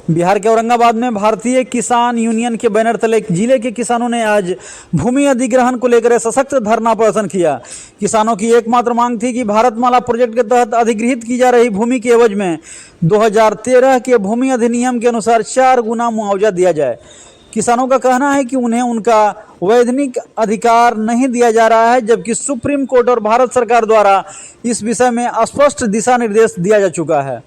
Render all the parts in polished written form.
बिहार के औरंगाबाद में भारतीय किसान यूनियन के बैनर तले जिले के किसानों ने आज भूमि अधिग्रहण को लेकर सशक्त धरना प्रदर्शन किया। किसानों की एकमात्र मांग थी कि भारतमाला प्रोजेक्ट के तहत अधिग्रहित की जा रही भूमि के एवज में 2013 के भूमि अधिनियम के अनुसार 4 गुना मुआवजा दिया जाए। किसानों का कहना है कि उन्हें उनका वैधानिक अधिकार नहीं दिया जा रहा है, जबकि सुप्रीम कोर्ट और भारत सरकार द्वारा इस विषय में स्पष्ट दिशा निर्देश दिया जा चुका है।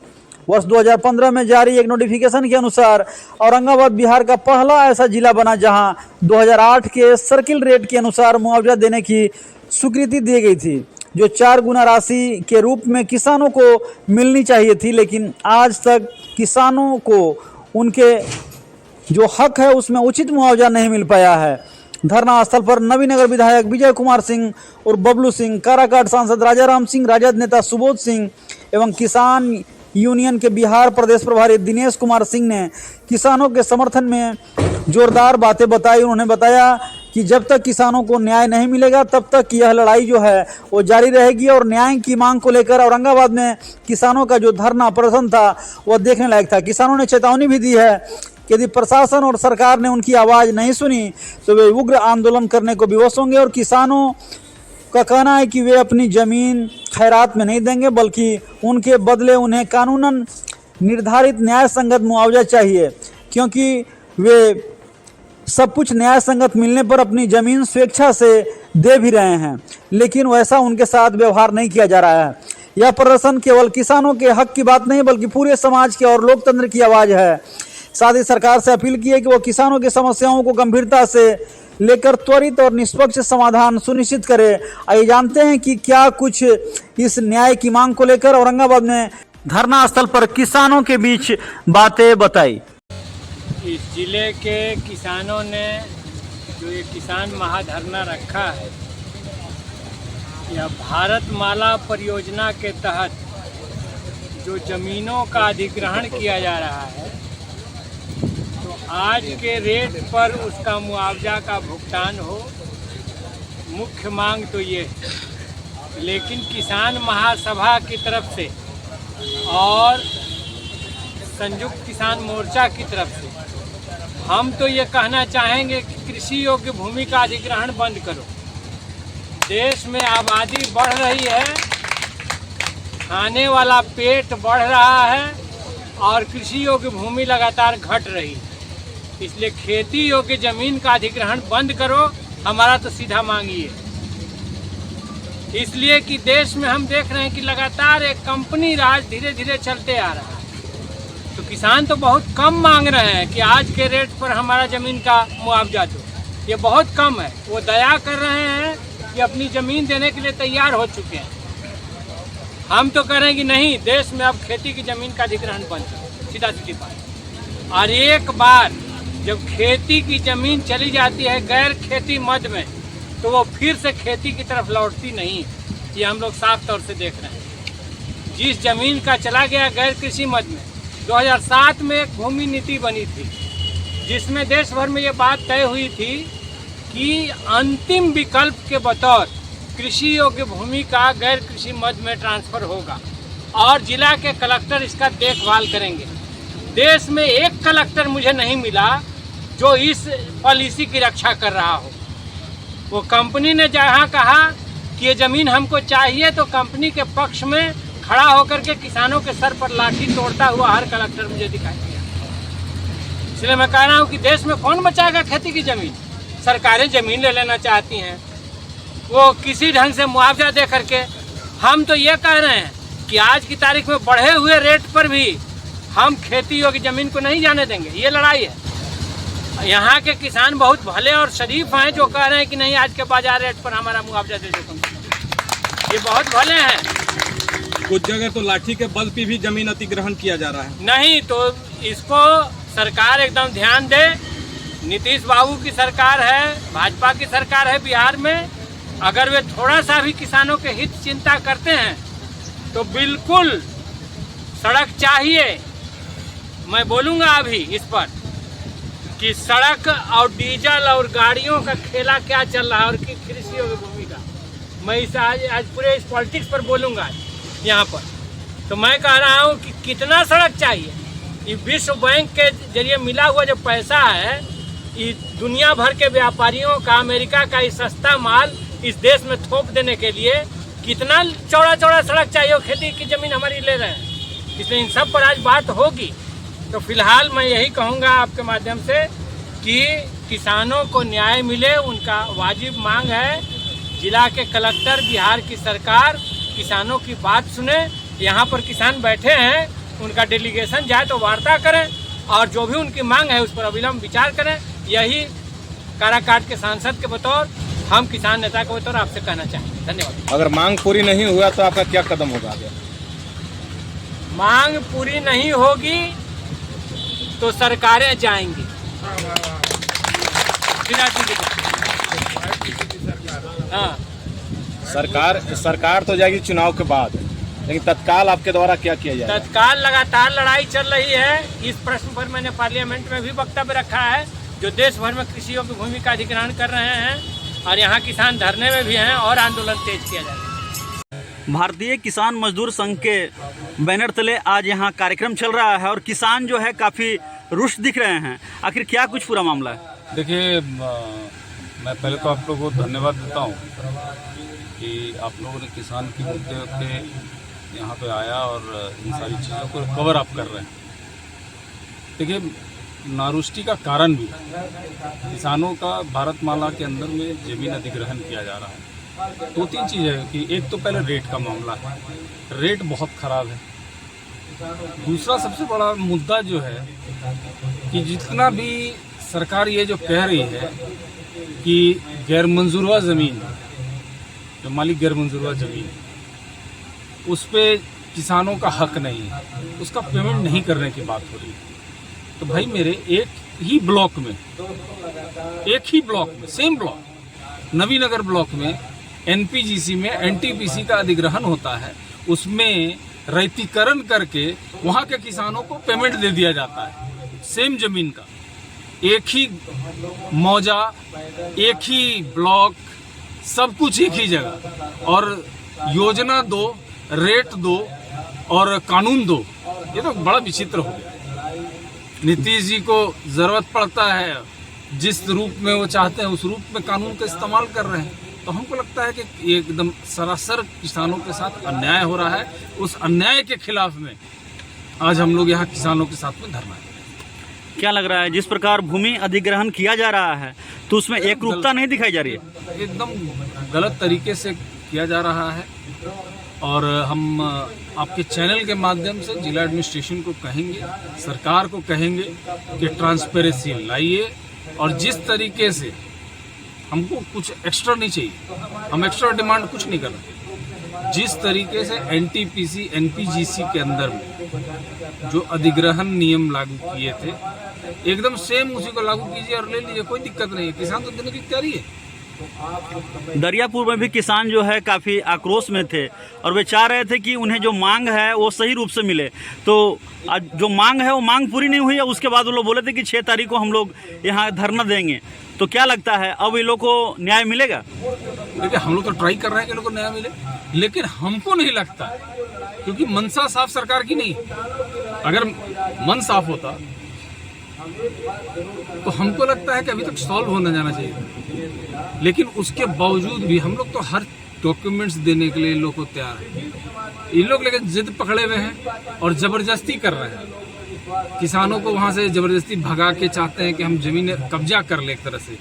वर्ष 2015 में जारी एक नोटिफिकेशन के अनुसार औरंगाबाद बिहार का पहला ऐसा जिला बना जहां 2008 के सर्किल रेट के अनुसार मुआवजा देने की स्वीकृति दी गई थी, जो 4 गुना राशि के रूप में किसानों को मिलनी चाहिए थी। लेकिन आज तक किसानों को उनके जो हक है उसमें उचित मुआवजा नहीं मिल पाया है। धरना स्थल पर नवीनगर विधायक विजय कुमार सिंह और बबलू सिंह, काराकाट सांसद राजाराम सिंह, राजद नेता सुबोध सिंह एवं किसान यूनियन के बिहार प्रदेश प्रभारी दिनेश कुमार सिंह ने किसानों के समर्थन में जोरदार बातें बताई। उन्होंने बताया कि जब तक किसानों को न्याय नहीं मिलेगा तब तक यह लड़ाई जो है वो जारी रहेगी और न्याय की मांग को लेकर औरंगाबाद में किसानों का जो धरना प्रदर्शन था वह देखने लायक था। किसानों ने चेतावनी भी दी है कि यदि प्रशासन और सरकार ने उनकी आवाज़ नहीं सुनी तो वे उग्र आंदोलन करने को विवश होंगे। और किसानों का कहना है कि वे अपनी ज़मीन खैरात में नहीं देंगे, बल्कि उनके बदले उन्हें कानूनन निर्धारित न्याय संगत मुआवजा चाहिए, क्योंकि वे सब कुछ न्याय संगत मिलने पर अपनी ज़मीन स्वेच्छा से दे भी रहे हैं, लेकिन वैसा उनके साथ व्यवहार नहीं किया जा रहा है। यह प्रदर्शन केवल किसानों के हक की बात नहीं बल्कि पूरे समाज के और लोकतंत्र की आवाज़ है। साथ ही सरकार से अपील की है कि वो किसानों की समस्याओं को गंभीरता से लेकर त्वरित और निष्पक्ष समाधान सुनिश्चित करे। आइए जानते हैं कि क्या कुछ इस न्याय की मांग को लेकर औरंगाबाद में धरना स्थल पर किसानों के बीच बातें बताई। इस जिले के किसानों ने जो ये किसान महाधरना रखा है, यह भारतमाला परियोजना के तहत जो जमीनों का अधिग्रहण किया जा रहा है, तो आज के रेट पर उसका मुआवजा का भुगतान हो, मुख्य मांग तो ये है। लेकिन किसान महासभा की तरफ से और संयुक्त किसान मोर्चा की तरफ से हम तो ये कहना चाहेंगे कि कृषि योग्य भूमि का अधिग्रहण बंद करो। देश में आबादी बढ़ रही है, खाने वाला पेट बढ़ रहा है और कृषि योग्य भूमि लगातार घट रही है। इसलिए खेती योग्य जमीन का अधिग्रहण बंद करो, हमारा तो सीधा मांगिए। इसलिए कि देश में हम देख रहे हैं कि लगातार एक कंपनी राज धीरे धीरे चलते आ रहा है, तो किसान तो बहुत कम मांग रहे हैं कि आज के रेट पर हमारा ज़मीन का मुआवजा दो। ये बहुत कम है। वो दया कर रहे हैं कि अपनी ज़मीन देने के लिए तैयार हो चुके हैं। हम तो कह रहे हैं कि नहीं, देश में अब खेती की ज़मीन का अधिग्रहण बंद करो, सीधा सीधी बात। और एक बार जब खेती की ज़मीन चली जाती है गैर खेती मद में, तो वो फिर से खेती की तरफ लौटती नहीं। ये हम लोग साफ तौर से देख रहे हैं। जिस ज़मीन का चला गया गैर कृषि मद में, 2007 में एक भूमि नीति बनी थी जिसमें देश भर में ये बात तय हुई थी कि अंतिम विकल्प के बतौर कृषि योग्य भूमि का गैर कृषि मद में ट्रांसफ़र होगा और जिला के कलेक्टर इसका देखभाल करेंगे। देश में एक कलेक्टर मुझे नहीं मिला जो इस पॉलिसी की रक्षा कर रहा हो। वो कंपनी ने जहाँ कहा कि ये ज़मीन हमको चाहिए, तो कंपनी के पक्ष में खड़ा होकर के किसानों के सर पर लाठी तोड़ता हुआ हर कलेक्टर मुझे दिखाई दिया। इसलिए मैं कह रहा हूँ कि देश में कौन बचाएगा खेती की ज़मीन? सरकारें ज़मीन ले लेना चाहती हैं, वो किसी ढंग से मुआवजा दे करके। हम तो ये कह रहे हैं कि आज की तारीख में बढ़े हुए रेट पर भी हम खेती योग्य ज़मीन को नहीं जाने देंगे। ये लड़ाई है। यहाँ के किसान बहुत भले और शरीफ हैं जो कह रहे हैं कि नहीं, आज के बाजार रेट पर हमारा मुआवजा दे दो। ये बहुत भले हैं। कुछ जगह तो लाठी के बल पे भी जमीन अधिग्रहण किया जा रहा है। नहीं, तो इसको सरकार एकदम ध्यान दे। नीतीश बाबू की सरकार है, भाजपा की सरकार है बिहार में। अगर वे थोड़ा सा भी किसानों के हित चिंता करते हैं तो बिल्कुल सड़क चाहिए। मैं बोलूँगा अभी इस पर कि सड़क और डीजल और गाड़ियों का खेला क्या चल रहा है और कि कृषि योग्य भूमि का। मैं इस आज पूरे इस पॉलिटिक्स पर बोलूँगा यहाँ पर। तो मैं कह रहा हूँ कि कितना सड़क चाहिए, ये विश्व बैंक के जरिए मिला हुआ जो पैसा है, ये दुनिया भर के व्यापारियों का, अमेरिका का ये सस्ता माल इस देश में थोप देने के लिए कितना चौड़ा चौड़ा सड़क चाहिए, वो खेती की ज़मीन हमारी ले रहे हैं। इसलिए इन सब पर आज बात होगी। तो फिलहाल मैं यही कहूँगा आपके माध्यम से कि किसानों को न्याय मिले, उनका वाजिब मांग है। जिला के कलेक्टर, बिहार की सरकार किसानों की बात सुने। यहाँ पर किसान बैठे हैं, उनका डेलीगेशन जाए तो वार्ता करें और जो भी उनकी मांग है उस पर अविलंब विचार करें। यही काराकाट के सांसद के बतौर, हम किसान नेता के बतौर आपसे कहना चाहेंगे। धन्यवाद। अगर मांग पूरी नहीं हुआ तो आपका क्या कदम होगा आगे? मांग पूरी नहीं होगी तो सरकारें जाएंगी। हाँ, सरकार तो जाएगी चुनाव के बाद, लेकिन तत्काल आपके द्वारा क्या किया जाएगा? तत्काल लगातार लड़ाई चल रही है। इस प्रश्न पर मैंने पार्लियामेंट में भी वक्तव्य रखा है। जो देश भर में कृषियों की भूमि का अधिग्रहण कर रहे हैं और यहाँ किसान धरने में भी हैं और आंदोलन तेज किया जाएगा। भारतीय किसान मजदूर संघ के बैनर तले आज यहाँ कार्यक्रम चल रहा है और किसान जो है काफ़ी रुष्ट दिख रहे हैं। आखिर क्या कुछ पूरा मामला है? देखिए, मैं पहले तो आप लोगों को धन्यवाद देता हूँ कि आप लोगों ने किसान की मुद्दे पे यहाँ पे आया और इन सारी चीज़ों को कवर अप कर रहे हैं। देखिए, नारुष्टि का कारण भी किसानों का भारतमाला के अंदर में जमीन अधिग्रहण किया जा रहा है। दो तीन चीज़ें हैं कि एक तो पहले रेट का मामला है, रेट बहुत ख़राब है। दूसरा सबसे बड़ा मुद्दा जो है कि जितना भी सरकार ये जो कह रही है कि गैर मंजूरवा ज़मीन, जो मालिक गैर मंजूरवा ज़मीन, उस पर किसानों का हक नहीं है, उसका पेमेंट नहीं करने की बात हो रही है। तो भाई मेरे एक ही ब्लॉक में सेम ब्लॉक नवीनगर ब्लॉक में एनपीजीसी में एनटीपीसी का अधिग्रहण होता है, उसमें रैतीकरण करके वहाँ के किसानों को पेमेंट दे दिया जाता है सेम जमीन का। एक ही मौजा, एक ही ब्लॉक, सब कुछ एक ही जगह, और योजना दो, रेट दो और कानून दो। ये तो बड़ा विचित्र हो गया। नीतीश जी को ज़रूरत पड़ता है, जिस रूप में वो चाहते हैं उस रूप में कानून का इस्तेमाल कर रहे हैं। तो हमको लगता है कि एकदम सरासर किसानों के साथ अन्याय हो रहा है। उस अन्याय के खिलाफ में आज हम लोग यहाँ किसानों के साथ में धरना है। क्या लग रहा है, जिस प्रकार भूमि अधिग्रहण किया जा रहा है तो उसमें एकरूपता नहीं दिखाई जा रही है? एकदम गलत तरीके से किया जा रहा है और हम आपके चैनल के माध्यम से जिला एडमिनिस्ट्रेशन को कहेंगे, सरकार को कहेंगे कि ट्रांसपेरेंसी लाइए। और जिस तरीके से हमको कुछ एक्स्ट्रा नहीं चाहिए, हम एक्स्ट्रा डिमांड कुछ नहीं कर रहे। जिस तरीके से एनटीपीसी एनपीजीसी के अंदर में जो अधिग्रहण नियम लागू किए थे, एकदम सेम उसी को लागू कीजिए और ले लीजिए, कोई दिक्कत नहीं है। किसान तो देने की तैयारी है। दरियापुर में भी किसान जो है काफ़ी आक्रोश में थे और वे चाह रहे थे कि उन्हें जो मांग है वो सही रूप से मिले। तो आज जो मांग है वो मांग पूरी नहीं हुई है। उसके बाद वो लोग बोले थे कि 6 तारीख को हम लोग यहाँ धरना देंगे। तो क्या लगता है, अब इन लोग को न्याय मिलेगा? देखिए, हम लोग तो ट्राई कर रहे हैं कि लोगों को न्याय मिले, लेकिन हमको नहीं लगता, क्योंकि मनसा साफ सरकार की नहीं। अगर मन साफ होता तो हमको लगता है कि अभी तक सॉल्व होना जाना चाहिए। लेकिन उसके बावजूद भी हम लोग तो हर डॉक्यूमेंट्स देने के लिए इन लोग को तैयार हैं। इन लोग लेकिन जिद पकड़े हुए हैं और ज़बरदस्ती कर रहे हैं। किसानों को वहाँ से ज़बरदस्ती भगा के चाहते हैं कि हम ज़मीन कब्जा कर ले। एक तरह से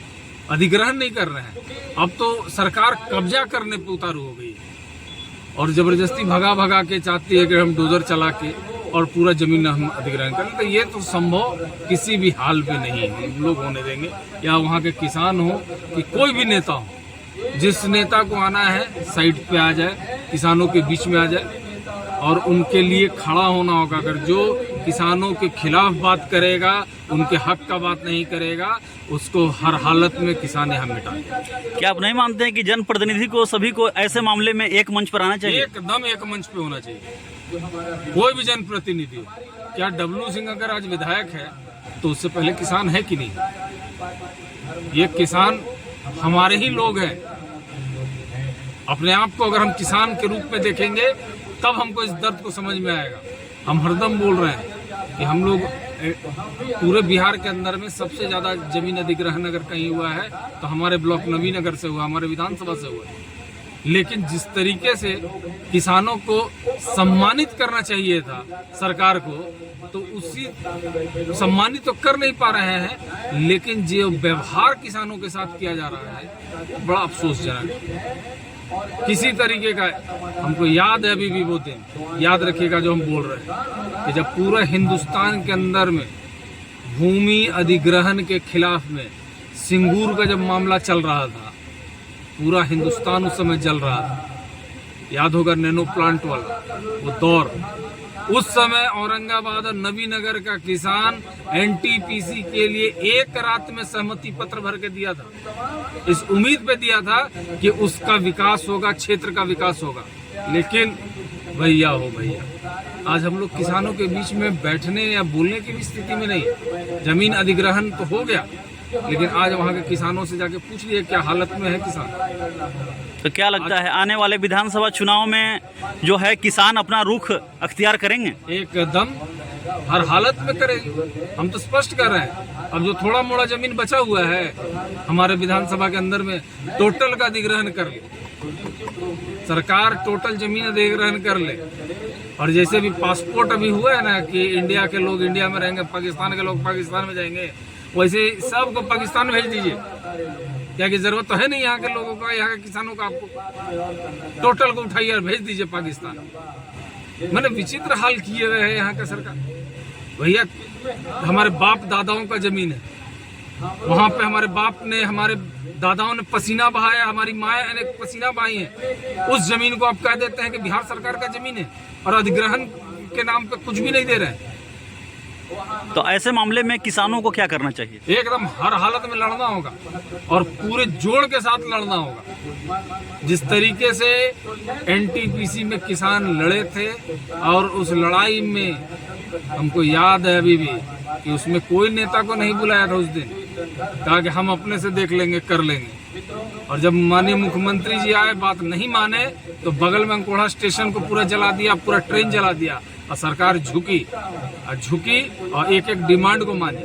अधिग्रहण नहीं कर रहे हैं, अब तो सरकार कब्जा करने पर उतारू हो गई है और ज़बरदस्ती भगा के चाहती है कि हम डोजर चला के और पूरा ज़मीन हम अधिग्रहण करें। तो ये तो संभव किसी भी हाल पे नहीं है, हम लोग होने देंगे। या वहाँ के किसान हो कि कोई भी नेता हो, जिस नेता को आना है साइड पे आ जाए, किसानों के बीच में आ जाए और उनके लिए खड़ा होना होगा। अगर जो किसानों के खिलाफ बात करेगा, उनके हक का बात नहीं करेगा, उसको हर हालत में किसान यहाँ मिटाएंगे। क्या आप नहीं मानते हैं कि जनप्रतिनिधि को, सभी को ऐसे मामले में एक मंच पर आना चाहिए? एकदम एक मंच पे होना चाहिए। कोई भी जनप्रतिनिधि हो, क्या डब्लू सिंह अगर आज विधायक है तो उससे पहले किसान है कि नहीं? ये किसान हमारे ही लोग हैं। अपने आप को अगर हम किसान के रूप में देखेंगे तब हमको इस दर्द को समझ में आएगा। हम हरदम बोल रहे हैं कि हम लोग पूरे बिहार के अंदर में सबसे ज़्यादा जमीन अधिग्रहण अगर कहीं हुआ है तो हमारे ब्लॉक नवीनगर से हुआ, हमारे विधानसभा से हुआ है। लेकिन जिस तरीके से किसानों को सम्मानित करना चाहिए था सरकार को, तो उसी सम्मानित तो कर नहीं पा रहे हैं, लेकिन जो व्यवहार किसानों के साथ किया जा रहा है बड़ा अफसोसजनक है। किसी तरीके का हमको याद है, अभी भी वो दिन याद रखिएगा जो हम बोल रहे हैं कि जब पूरा हिंदुस्तान के अंदर में भूमि अधिग्रहण के खिलाफ में सिंगूर का जब मामला चल रहा था, पूरा हिंदुस्तान उस समय जल रहा था। याद होगा नैनो प्लांट वाला वो दौर। उस समय औरंगाबाद और नवीनगर का किसान एनटीपीसी के लिए एक रात में सहमति पत्र भर के दिया था, इस उम्मीद पे दिया था कि उसका विकास होगा, क्षेत्र का विकास होगा। लेकिन भैया हो भैया, आज हम लोग किसानों के बीच में बैठने या बोलने की भी स्थिति में नहीं। जमीन अधिग्रहण तो हो गया, लेकिन आज वहाँ के किसानों से जाके पूछ लिए क्या हालत में है किसान। तो क्या लगता है आने वाले विधानसभा चुनाव में जो है किसान अपना रुख अख्तियार करेंगे? एकदम हर हालत में करेंगे। हम तो स्पष्ट कर रहे हैं। अब जो थोड़ा मोड़ा जमीन बचा हुआ है हमारे विधानसभा के अंदर में, टोटल का अधिग्रहण कर ले सरकार, टोटल जमीन अधिग्रहण कर ले। और जैसे भी पासपोर्ट अभी हुआ है ना कि इंडिया के लोग इंडिया में रहेंगे, पाकिस्तान के लोग पाकिस्तान में जाएंगे, वैसे सबको पाकिस्तान भेज दीजिए। क्या की जरूरत तो है नहीं यहाँ के लोगों का, यहाँ के किसानों का। आपको टोटल को उठाइए और भेज दीजिए पाकिस्तान। मैंने विचित्र हाल किए हुए है यहाँ का सरकार। भैया हमारे बाप दादाओं का जमीन है, वहाँ पे हमारे बाप ने, हमारे दादाओं ने पसीना बहाया, हमारी माए ने पसीना बहाई है। उस जमीन को आप कह देते हैं कि बिहार सरकार का जमीन है और अधिग्रहण के नाम पे कुछ भी नहीं दे रहे हैं। तो ऐसे मामले में किसानों को क्या करना चाहिए? एकदम हर हालत में लड़ना होगा और पूरे जोड़ के साथ लड़ना होगा। जिस तरीके से एनटीपीसी में किसान लड़े थे और उस लड़ाई में हमको याद है अभी भी कि उसमें कोई नेता को नहीं बुलाया था। उस दिन कहा कि हम अपने से देख लेंगे, कर लेंगे। और जब माननीय मुख्यमंत्री जी आए, बात नहीं माने, तो बगल में अंकोड़ा स्टेशन को पूरा जला दिया, पूरा ट्रेन जला दिया। और सरकार झुकी और एक एक डिमांड को मानी।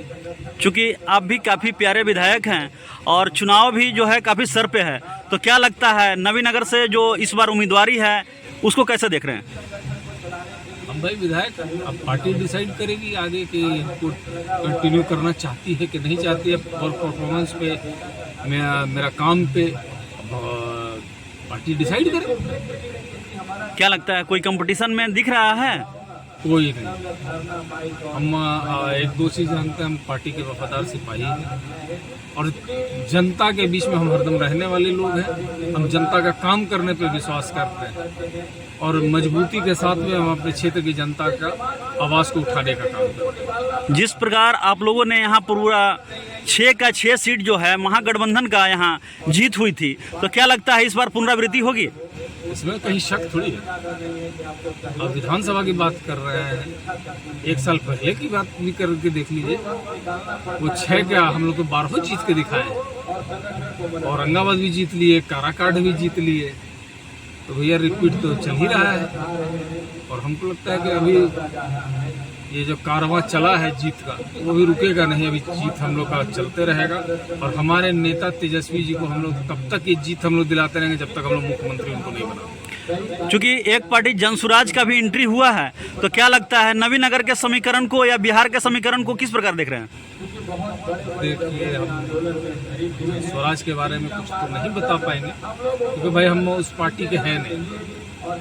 चूंकि आप भी काफ़ी प्यारे विधायक हैं और चुनाव भी जो है काफ़ी सर पे है, तो क्या लगता है नवीनगर से जो इस बार उम्मीदवारी है उसको कैसे देख रहे हैं? हम भाई विधायक, अब पार्टी डिसाइड करेगी आगे कि इनको कंटिन्यू करना चाहती है कि नहीं चाहती है। और परफॉर्मेंस पे, मेरा काम पे पार्टी डिसाइड करे। क्या लगता है कोई कंपटीशन में दिख रहा है? कोई नहीं। हम एक दो चीज़ जानते हैं, हम पार्टी के वफादार सिपाही हैं और जनता के बीच में हम हरदम रहने वाले लोग हैं। हम जनता का काम करने पे विश्वास करते हैं और मजबूती के साथ में हम अपने क्षेत्र की जनता का आवाज़ को उठाने का काम करते हैं। जिस प्रकार आप लोगों ने यहाँ पूरा 6 का 6 सीट जो है महागठबंधन का यहाँ जीत हुई थी, तो क्या लगता है इस बार पुनरावृत्ति होगी? इसमें कहीं शक थोड़ी है। अब विधानसभा की बात कर रहे हैं, 1 साल पहले की बात भी करके देख लीजिए। वो 6 क्या, हम लोग तो 12 जीत के दिखाए। औरंगाबाद भी जीत लिए, काराकाट भी जीत लिए। तो भैया रिपीट तो चल ही रहा है और हमको लगता है कि अभी ये जो कारवां चला है जीत का, वो भी रुकेगा नहीं। अभी जीत हम लोग का चलते रहेगा और हमारे नेता तेजस्वी जी को हम लोग तब तक ये जीत हम लोग दिलाते रहेंगे जब तक हम लोग मुख्यमंत्री उनको नहीं बनाते। चूंकि एक पार्टी जनसुराज का भी एंट्री हुआ है, तो क्या लगता है नवीनगर के समीकरण को या बिहार के समीकरण को किस प्रकार देख रहे हैं? देखिए, हम स्वराज के बारे में कुछ तो नहीं बता पाएंगे क्योंकि भाई हम उस पार्टी के हैं नहीं।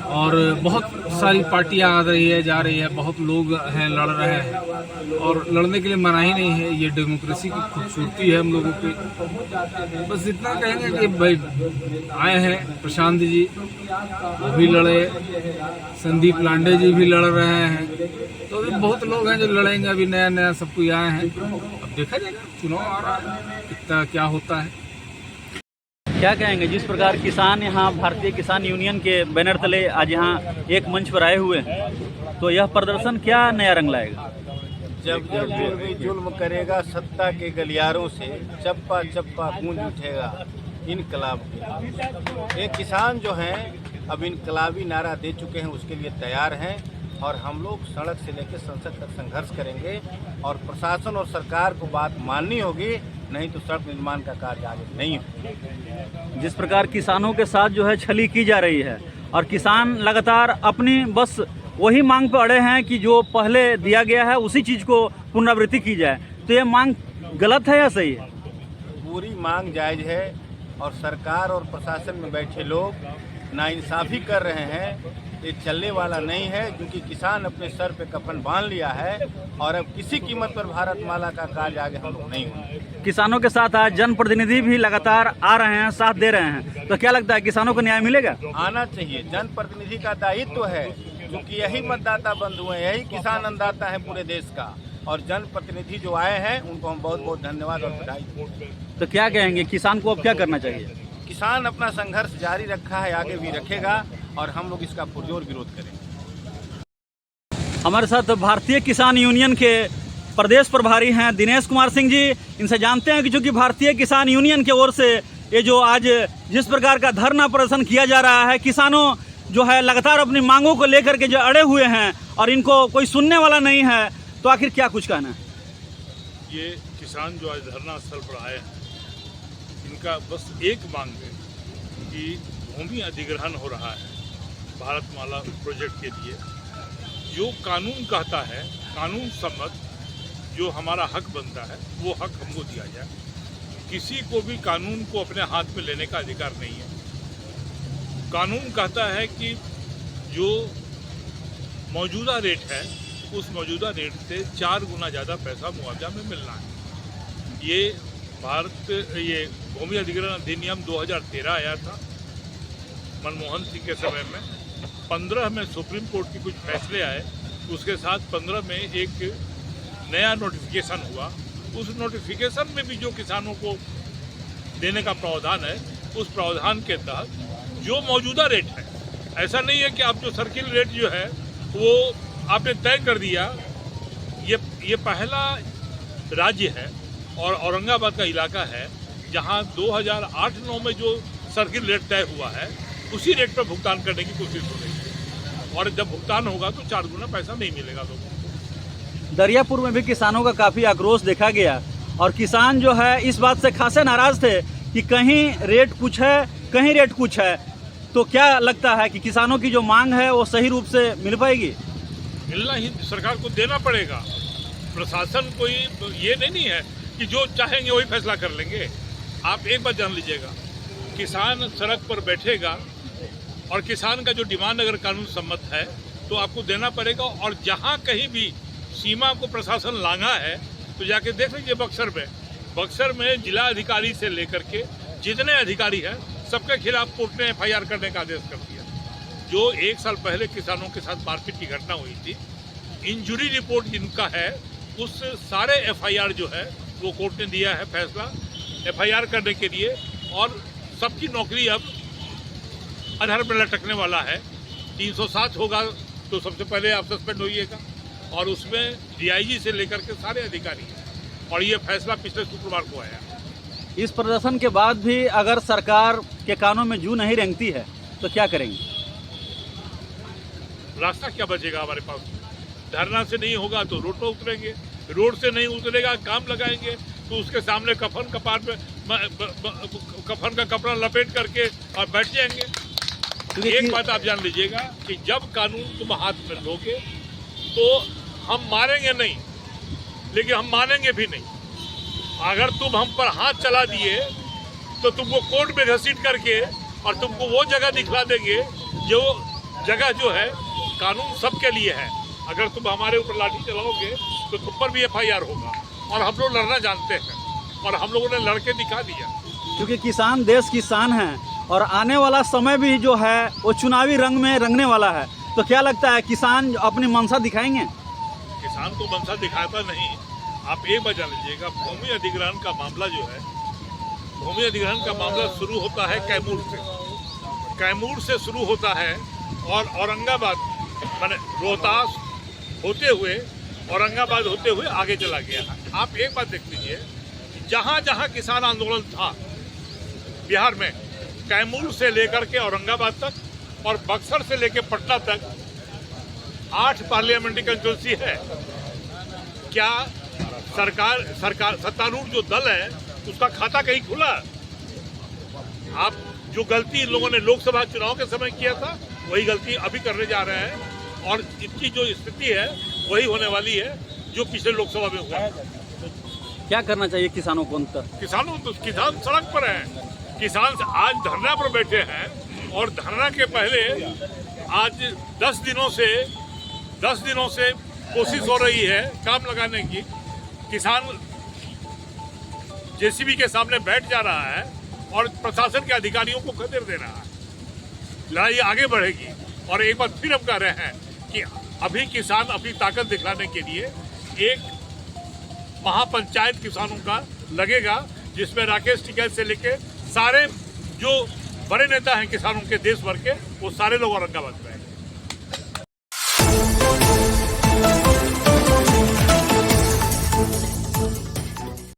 और बहुत सारी पार्टियां आ रही है, जा रही है, बहुत लोग हैं, लड़ रहे हैं और लड़ने के लिए मनाही नहीं है। ये डेमोक्रेसी की खूबसूरती है हम लोगों की। बस इतना कहेंगे कि भाई आए हैं प्रशांत जी, वो भी लड़े, संदीप लांडे जी भी लड़ रहे हैं, तो अभी बहुत लोग हैं जो लड़ेंगे। अभी नया नया सब कोई आए हैं, अब देखा जाएगा। चुनाव आ रहा है, कितना क्या होता है। क्या कहेंगे जिस प्रकार किसान यहाँ भारतीय किसान यूनियन के बैनर तले आज यहाँ एक मंच पर आए हुए हैं, तो यह प्रदर्शन क्या नया रंग लाएगा? जब जुल्म जुल्म करेगा सत्ता के गलियारों से, चप्पा चप्पा गूंज उठेगा इनकलाब के। ये किसान जो हैं अब इनकलाबी नारा दे चुके हैं, उसके लिए तैयार हैं और हम लोग सड़क से लेकर संसद तक संघर्ष करेंगे और प्रशासन और सरकार को बात माननी होगी, नहीं तो सड़क निर्माण का कार्य आगे नहीं होगा। जिस प्रकार किसानों के साथ जो है छली की जा रही है और किसान लगातार अपनी बस वही मांग पर अड़े हैं कि जो पहले दिया गया है उसी चीज़ को पुनरावृत्ति की जाए, तो ये मांग गलत है या सही है? पूरी मांग जायज़ है और सरकार और प्रशासन में बैठे लोग नाइंसाफ़ी कर रहे हैं। ये चलने वाला नहीं है, क्योंकि किसान अपने सर पे कफन बांध लिया है और अब किसी कीमत पर भारतमाला का कार्य आगे हम लोग नहीं होंगे। किसानों के साथ आज जनप्रतिनिधि भी लगातार आ रहे हैं, साथ दे रहे हैं, तो क्या लगता है किसानों को न्याय मिलेगा? आना चाहिए। जनप्रतिनिधि का दायित्व है, क्योंकि यही मतदाता बंधु हैं, यही किसान अन्नदाता है पूरे देश का, और जनप्रतिनिधि जो आए हैं उनको हम बहुत बहुत धन्यवाद और बधाई देते हैं। तो क्या कहेंगे किसान को अब क्या करना चाहिए? किसान अपना संघर्ष जारी रखा है, आगे भी रखेगा और हम लोग इसका पुरजोर विरोध करेंगे। हमारे साथ भारतीय किसान यूनियन के प्रदेश प्रभारी हैं दिनेश कुमार सिंह जी। इनसे जानते हैं कि चूँकि भारतीय किसान यूनियन की ओर से ये जो आज जिस प्रकार का धरना प्रदर्शन किया जा रहा है, किसानों जो है लगातार अपनी मांगों को लेकर के जो अड़े हुए हैं और इनको कोई सुनने वाला नहीं है, तो आखिर क्या कुछ कहना है? ये किसान जो आज धरना स्थल पर आए हैं, इनका बस एक मांग है कि भूमि अधिग्रहण हो रहा है भारतमाला प्रोजेक्ट के लिए। जो कानून कहता है, कानून सम्मत जो हमारा हक बनता है, वो हक हमको दिया जाए। किसी को भी कानून को अपने हाथ में लेने का अधिकार नहीं है। कानून कहता है कि जो मौजूदा रेट है, उस मौजूदा रेट से 4 गुना ज़्यादा पैसा मुआवजा में मिलना है। ये भूमि अधिग्रहण अधिनियम 2013 आया था मनमोहन सिंह के समय में। 15 में सुप्रीम कोर्ट के कुछ फैसले आए, उसके साथ 15 में एक नया नोटिफिकेशन हुआ। उस नोटिफिकेशन में भी जो किसानों को देने का प्रावधान है, उस प्रावधान के तहत जो मौजूदा रेट है, ऐसा नहीं है कि आप जो सर्किल रेट जो है वो आपने तय कर दिया। ये पहला राज्य है और औरंगाबाद का इलाका है जहां 2008-9 में जो सर्किल रेट तय हुआ है, उसी रेट पर भुगतान करने की कोशिश हो रही है, और जब भुगतान होगा तो 4 गुना पैसा नहीं मिलेगा लोगों को। दरियापुर में भी किसानों का काफ़ी आक्रोश देखा गया और किसान जो है इस बात से खासे नाराज थे कि कहीं रेट कुछ है, कहीं रेट कुछ है। तो क्या लगता है कि किसानों की जो मांग है वो सही रूप से मिल पाएगी? मिलना ही सरकार को देना पड़ेगा। प्रशासन कोई ये नहीं है कि जो चाहेंगे वही फैसला कर लेंगे। आप एक बात जान लीजिएगा, किसान सड़क पर बैठेगा और किसान का जो डिमांड अगर कानून सम्मत है तो आपको देना पड़ेगा। और जहाँ कहीं भी सीमा को प्रशासन लांघा है तो जाके देख लीजिए बक्सर में जिला अधिकारी से लेकर के जितने अधिकारी हैं, सबके खिलाफ कोर्ट ने FIR करने का आदेश कर दिया। जो 1 साल पहले किसानों के साथ मारपीट की घटना हुई थी, इंजुरी रिपोर्ट जिनका है, उस सारे FIR जो है वो कोर्ट ने दिया है फैसला FIR करने के लिए, और सबकी नौकरी अब अधर में लटकने वाला है। 307 होगा तो सबसे पहले आप सस्पेंड होइएगा, और उसमें DIG से लेकर के सारे अधिकारी हैं, और ये फैसला पिछले शुक्रवार को आया। इस प्रदर्शन के बाद भी अगर सरकार के कानों में जू नहीं रेंगती है तो क्या करेंगे? रास्ता क्या बचेगा हमारे पास? धरना से नहीं होगा तो रोड पर उतरेंगे, रोड से नहीं उतरेगा काम लगाएंगे तो उसके सामने कफन का कपड़ा लपेट करके और बैठ जाएंगे। एक बात आप जान लीजिएगा कि जब कानून तुम हाथ में लोगे तो हम मारेंगे नहीं, लेकिन हम मानेंगे भी नहीं। अगर तुम हम पर हाथ चला दिए तो तुमको कोर्ट में घसीट करके और तुमको वो जगह दिखला देंगे जो जगह जो है कानून सबके लिए है। अगर तुम हमारे ऊपर लाठी चलाओगे तो तुम पर भी FIR होगा, और हम लोग लड़ना जानते हैं और हम लोगों ने लड़के दिखा दिया। क्योंकि किसान देश की शान है और आने वाला समय भी जो है वो चुनावी रंग में रंगने वाला है, तो क्या लगता है किसान अपनी मंशा दिखाएंगे? किसान तो मंशा दिखाता नहीं। आप एक बात जान लीजिएगा, भूमि अधिग्रहण का मामला जो है, भूमि अधिग्रहण का मामला शुरू होता है कैमूर से शुरू होता है, और औरंगाबाद माने रोहतास होते हुए औरंगाबाद होते हुए आगे चला गया। आप एक बात देख लीजिए, जहाँ जहाँ किसान आंदोलन था बिहार में, कैमूर से लेकर के औरंगाबाद तक और बक्सर से लेकर पटना तक, 8 पार्लियामेंट्री कंस्टिट्यूंसी है। क्या सरकार सत्तारूढ़ जो दल है उसका खाता कहीं खुला? आप जो गलती इन लोगों ने लोकसभा चुनाव के समय किया था वही गलती अभी करने जा रहे हैं और इनकी जो स्थिति है वही होने वाली है जो पिछले लोकसभा में हुआ। क्या करना चाहिए किसानों को अंतर? किसान सड़क पर हैं। किसान आज धरना पर बैठे हैं और धरना के पहले आज 10 दिनों से कोशिश हो रही है काम लगाने की। किसान जेसीबी के सामने बैठ जा रहा है और प्रशासन के अधिकारियों को खदेड़ दे रहा है। लड़ाई आगे बढ़ेगी और एक बार फिर हम कह रहे हैं कि अभी किसान अपनी ताकत दिखलाने के लिए एक महापंचायत किसानों का लगेगा जिसमें राकेश टिकैत से लेके सारे जो बड़े नेता हैं किसानों के देश भर के वो सारे लोग औरंगाबाद में हैं।